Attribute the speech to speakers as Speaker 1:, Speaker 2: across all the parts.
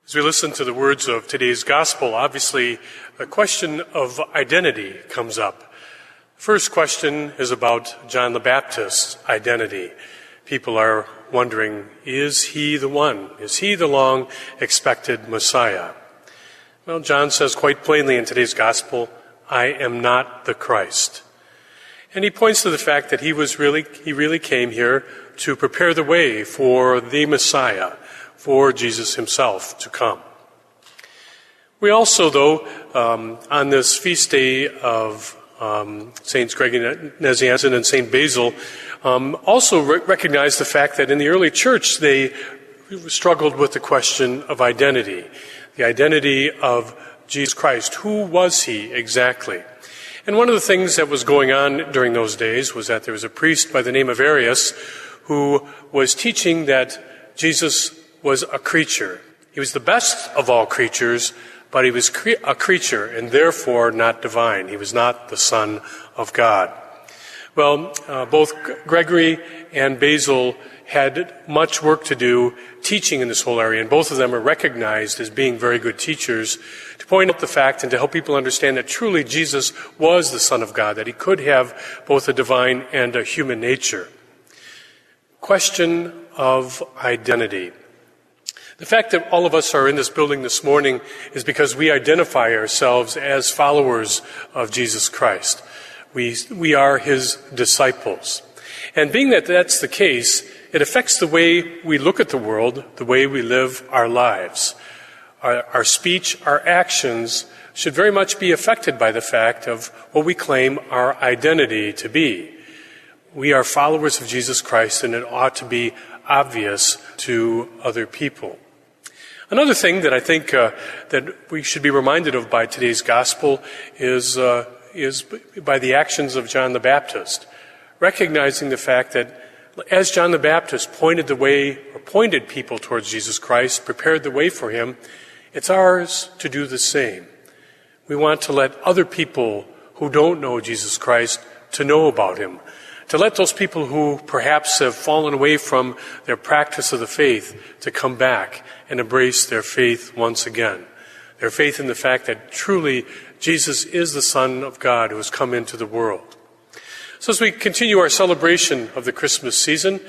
Speaker 1: As we listen to the words of today's gospel, obviously the question of identity comes up. First question is about John the Baptist's identity. People are wondering, is he the one? Is he the long-expected Messiah? Well, John says quite plainly in today's gospel, I am not the Christ. And he points to the fact that he really came here to prepare the way for the Messiah, for Jesus himself to come. We also, though, on this feast day of Saints Gregory, Nazianzen, and Saint Basil, also recognize the fact that in the early church they struggled with the question of identity, the identity of Jesus Christ. Who was he exactly? And one of the things that was going on during those days was that there was a priest by the name of Arius who was teaching that Jesus was a creature. He was the best of all creatures, but he was a creature and therefore not divine. He was not the Son of God. Well, both Gregory and Basil had much work to do teaching in this whole area, and both of them are recognized as being very good teachers to point out the fact and to help people understand that truly Jesus was the Son of God, that he could have both a divine and a human nature. Question of identity. The fact that all of us are in this building this morning is because we identify ourselves as followers of Jesus Christ. We are his disciples. And being that that's the case, it affects the way we look at the world, the way we live our lives. Our speech, our actions should very much be affected by the fact of what we claim our identity to be. We are followers of Jesus Christ, and it ought to be obvious to other people. Another thing that I think that we should be reminded of by today's gospel is by the actions of John the Baptist, recognizing the fact that as John the Baptist pointed people towards Jesus Christ, prepared the way for him, it's ours to do the same. We want to let other people who don't know Jesus Christ to know about him, to let those people who perhaps have fallen away from their practice of the faith to come back and embrace their faith once again. Their faith in the fact that truly Jesus is the Son of God who has come into the world. So as we continue our celebration of the Christmas season,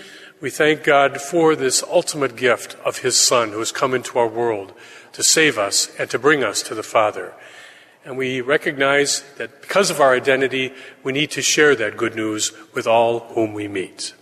Speaker 1: we thank God for this ultimate gift of his Son who has come into our world to save us and to bring us to the Father. And we recognize that because of our identity, we need to share that good news with all whom we meet.